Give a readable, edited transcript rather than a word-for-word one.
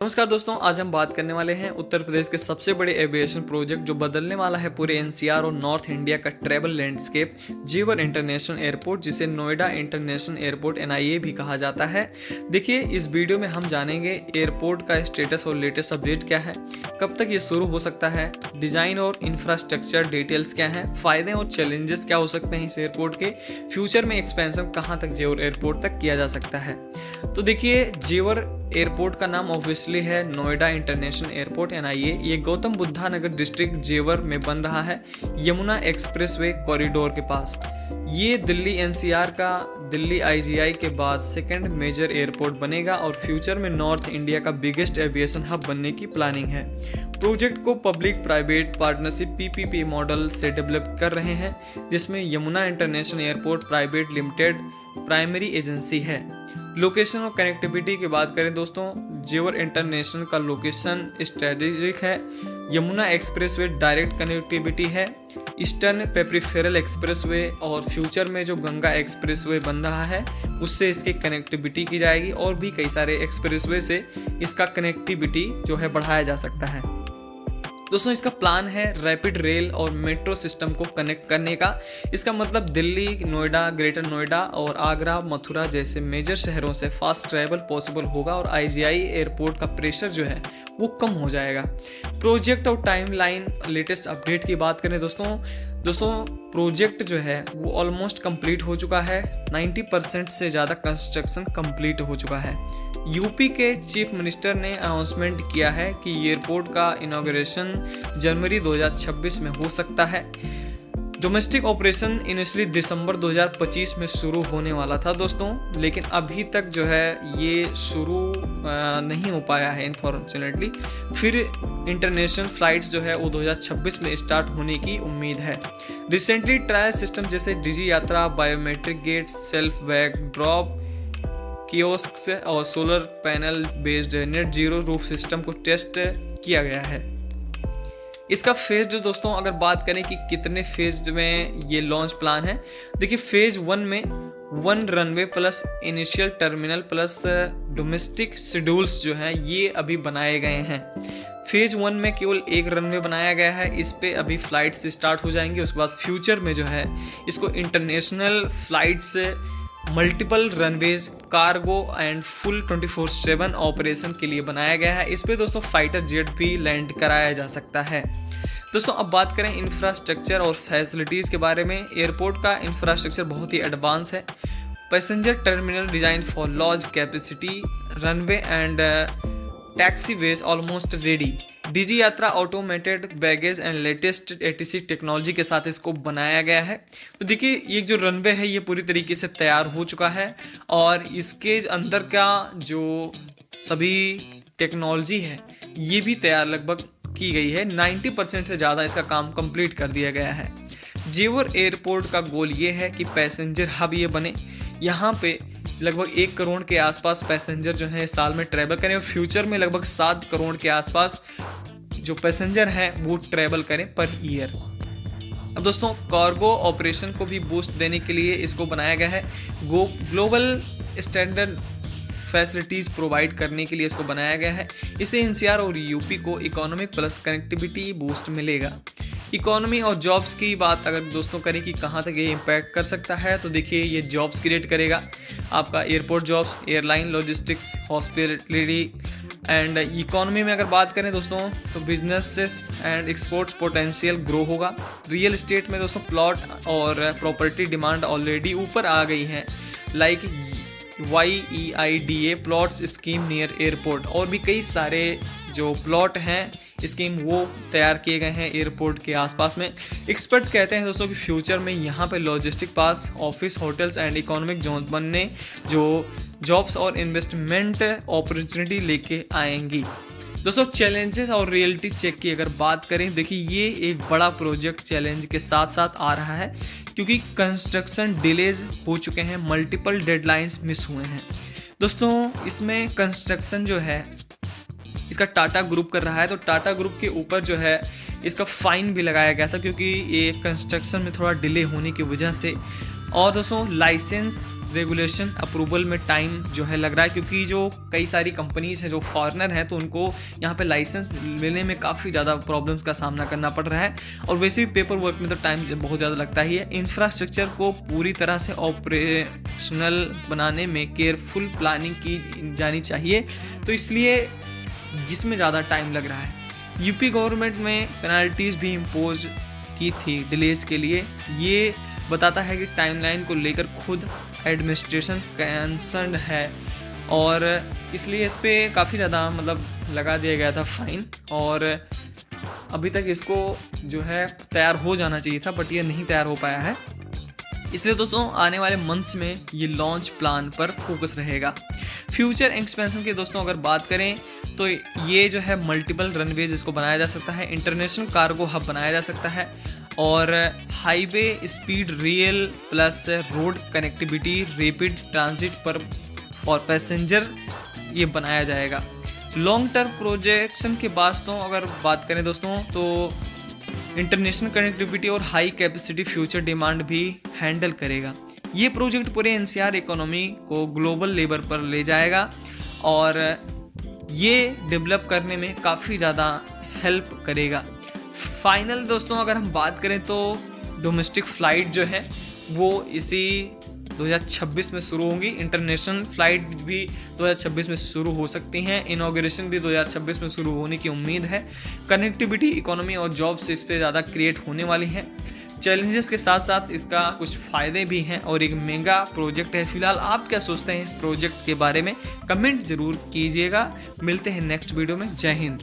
नमस्कार दोस्तों, आज हम बात करने वाले हैं उत्तर प्रदेश के सबसे बड़े एविएशन प्रोजेक्ट जो बदलने वाला है पूरे एनसीआर और नॉर्थ इंडिया का ट्रैवल लैंडस्केप, जेवर इंटरनेशनल एयरपोर्ट, जिसे नोएडा इंटरनेशनल एयरपोर्ट एनआईए भी कहा जाता है। देखिए, इस वीडियो में हम जानेंगे एयरपोर्ट का स्टेटस और लेटेस्ट अपडेट क्या है, कब तक ये शुरू हो सकता है, डिजाइन और इंफ्रास्ट्रक्चर डिटेल्स क्या हैं, फायदे और चैलेंजेस क्या हो सकते हैं इस एयरपोर्ट के, फ्यूचर में एक्सपेंशन कहाँ तक जेवर एयरपोर्ट तक किया जा सकता है। तो देखिए, जेवर एयरपोर्ट का नाम ऑब्वियसली है नोएडा इंटरनेशनल एयरपोर्ट एनआईए। ये गौतम बुद्धा नगर डिस्ट्रिक्ट जेवर में बन रहा है, यमुना एक्सप्रेसवे कॉरिडोर के पास। ये दिल्ली एनसीआर का दिल्ली आईजीआई के बाद सेकंड मेजर एयरपोर्ट बनेगा और फ्यूचर में नॉर्थ इंडिया का बिगेस्ट एविएशन हब बनने की प्लानिंग है। प्रोजेक्ट को public private partnership PPP model से डेवलप कर रहे हैं, जिसमें Yamuna international airport private limited primary agency है। लोकेशन और कनेक्टिविटी की बात करें दोस्तों, जेवर इंटरनेशनल का लोकेशन स्ट्रेटेजिक है। यमुना एक्सप्रेसवे डायरेक्ट कनेक्टिविटी है, ईस्टर्न पेरिफेरल एक्सप्रेसवे और फ्यूचर में जो गंगा एक्सप्रेसवे बन रहा है उससे इसकी कनेक्टिविटी की जाएगी और भी कई सारे एक्सप्रेसवे से इसका कनेक्टिविटी जो है बढ़ाया जा सकता है। दोस्तों, इसका प्लान है रैपिड रेल और मेट्रो सिस्टम को कनेक्ट करने का। इसका मतलब दिल्ली, नोएडा, ग्रेटर नोएडा और आगरा, मथुरा जैसे मेजर शहरों से फास्ट ट्रैवल पॉसिबल होगा और आईजीआई एयरपोर्ट का प्रेशर जो है वो कम हो जाएगा। प्रोजेक्ट और टाइमलाइन, लेटेस्ट अपडेट की बात करें दोस्तों प्रोजेक्ट जो है वो ऑलमोस्ट कंप्लीट हो चुका है। 90% से ज़्यादा कंस्ट्रक्शन कंप्लीट हो चुका है। यूपी के चीफ मिनिस्टर ने अनाउंसमेंट किया है कि एयरपोर्ट का इनॉग्रेशन जनवरी 2026 में हो सकता है। डोमेस्टिक ऑपरेशन इनिशियली दिसंबर 2025 में शुरू होने वाला था दोस्तों, लेकिन अभी तक जो है ये शुरू नहीं हो पाया है अनफॉर्चुनेटली। फिर इंटरनेशनल फ्लाइट्स जो है वो 2026 में स्टार्ट होने की उम्मीद है। रिसेंटली ट्रायल सिस्टम जैसे Digi Yatra, biometric gate, self bag drop kiosks और solar panel based net zero roof system को टेस्ट किया गया है। इसका फेज जो दोस्तों अगर बात करें कि कितने फेज में ये लॉन्च प्लान है, देखिए फेज 1 में 1 runway plus initial terminal plus domestic schedules जो हैं ये अभी बनाए गए हैं। फेज 1 में केवल 1 रनवे बनाया गया है, इस पे अभी फ्लाइट्स स्टार्ट हो जाएंगी। उसके बाद फ्यूचर में जो है इसको international flights, multiple runways, cargo and full 24/7 operation के लिए बनाया गया है। इस पे दोस्तों फाइटर जेट भी लैंड कराया जा सकता है। दोस्तों, अब बात करें इंफ्रास्ट्रक्चर और फैसिलिटीज़ के बारे में। एयरपोर्ट का इंफ्रास्ट्रक्चर बहुत ही एडवांस है। Passenger terminal design for large capacity, runway and taxiways almost ready. Digi Yatra automated baggage and latest ATC technology के साथ इसको बनाया गया है। तो देखिए, ये जो रनवे है ये पूरी तरीके से तैयार हो चुका है और इसके अंदर का जो सभी टेक्नोलॉजी है ये भी तैयार लगभग की गई है। 90% से ज़्यादा इसका काम कंप्लीट कर दिया गया है। जेवर एयरपोर्ट का गोल ये है कि पैसेंजर हब ये बने। यहाँ पे लगभग 1 करोड़ के आसपास पैसेंजर जो हैं साल में ट्रैवल करें और फ्यूचर में लगभग 7 करोड़ के आसपास जो पैसेंजर हैं वो ट्रैवल करें पर ईयर। अब दोस्तों, कार्गो ऑपरेशन को भी बूस्ट देने के लिए इसको बनाया गया है। ग्लोबल स्टैंडर्ड फैसिलिटीज़ प्रोवाइड करने के लिए इसको बनाया गया है। इससे एनसीआर और यूपी को इकोनॉमिक प्लस कनेक्टिविटी बूस्ट मिलेगा। इकोनॉमी और जॉब्स की बात अगर दोस्तों करें कि कहाँ तक ये इम्पैक्ट कर सकता है, तो देखिए ये जॉब्स क्रिएट करेगा। आपका airport jobs, airline, logistics, hospitality and economy में अगर बात करें दोस्तों तो businesses and exports potential grow होगा। रियल एस्टेट में दोस्तों प्लॉट और प्रॉपर्टी डिमांड ऑलरेडी ऊपर आ गई है, like YEIDA plots scheme near airport, और भी कई सारे जो प्लॉट हैं स्कीम वो तैयार किए गए हैं एयरपोर्ट के आसपास में। एक्सपर्ट्स कहते हैं दोस्तों कि फ्यूचर में यहाँ पे logistic pass, office, hotels and economic zone बनने जो जॉब्स और इन्वेस्टमेंट अपॉर्चुनिटी लेके आएंगी। दोस्तों, चैलेंजेस और रियलिटी चेक की अगर बात करें, देखिए ये एक बड़ा प्रोजेक्ट चैलेंज के साथ साथ आ रहा है क्योंकि कंस्ट्रक्शन डिलेज हो चुके हैं, मल्टीपल डेडलाइंस मिस हुए हैं। दोस्तों, इसमें कंस्ट्रक्शन जो है इसका टाटा ग्रुप कर रहा है, तो टाटा ग्रुप के ऊपर जो है इसका फाइन भी लगाया गया था क्योंकि ये कंस्ट्रक्शन में थोड़ा डिले होने की वजह से और दोस्तों लाइसेंस रेगुलेशन अप्रूवल में टाइम जो है लग रहा है, क्योंकि जो कई सारी कंपनीज हैं जो फॉरेनर हैं तो उनको यहाँ पे लाइसेंस लेने में काफ़ी ज़्यादा प्रॉब्लम्स का सामना करना पड़ रहा है, और वैसे भी पेपर वर्क में तो टाइम बहुत ज़्यादा लगता ही है। इंफ्रास्ट्रक्चर को पूरी तरह से ऑपरेशनल बनाने में केयरफुल प्लानिंग की जानी चाहिए, तो इसलिए जिसमें ज़्यादा टाइम लग रहा है। यूपी गवर्नमेंट में पेनल्टीज़ भी इम्पोज की थी डिलेज के लिए। ये बताता है कि टाइमलाइन को लेकर खुद एडमिनिस्ट्रेशन कंसर्न है, और इसलिए इस पर काफ़ी ज़्यादा मतलब लगा दिया गया था फाइन, और अभी तक इसको जो है तैयार हो जाना चाहिए था, बट ये नहीं तैयार हो पाया है। इसलिए दोस्तों आने वाले मंथ्स में ये लॉन्च प्लान पर फोकस रहेगा। फ्यूचर एक्सपेंशन की दोस्तों अगर बात करें तो ये जो है मल्टीपल रनवेज इसको बनाया जा सकता है, इंटरनेशनल कार्गो हब बनाया जा सकता है, और highway speed rail plus road connectivity rapid transit पर फॉर पैसेंजर ये बनाया जाएगा। लॉन्ग टर्म प्रोजेक्शन के बाद तो अगर बात करें दोस्तों तो इंटरनेशनल कनेक्टिविटी और हाई कैपेसिटी फ्यूचर डिमांड भी हैंडल करेगा। ये प्रोजेक्ट पूरे एनसीआर इकोनॉमी को ग्लोबल लेवल पर ले जाएगा, और ये डेवलप करने में काफ़ी ज़्यादा हेल्प करेगा। फाइनल दोस्तों अगर हम बात करें तो डोमेस्टिक फ़्लाइट जो है वो इसी 2026 में शुरू होंगी, इंटरनेशनल फ़्लाइट भी 2026 में शुरू हो सकती हैं, इनॉग्रेशन भी 2026 में शुरू होने की उम्मीद है। कनेक्टिविटी इकोनॉमी और जॉब्स इस पर ज़्यादा क्रिएट होने वाली हैं। चैलेंजेस के साथ साथ इसका कुछ फ़ायदे भी हैं, और एक मेगा प्रोजेक्ट है। फिलहाल आप क्या सोचते हैं इस प्रोजेक्ट के बारे में, कमेंट ज़रूर कीजिएगा। मिलते हैं नेक्स्ट वीडियो में। जय हिंद।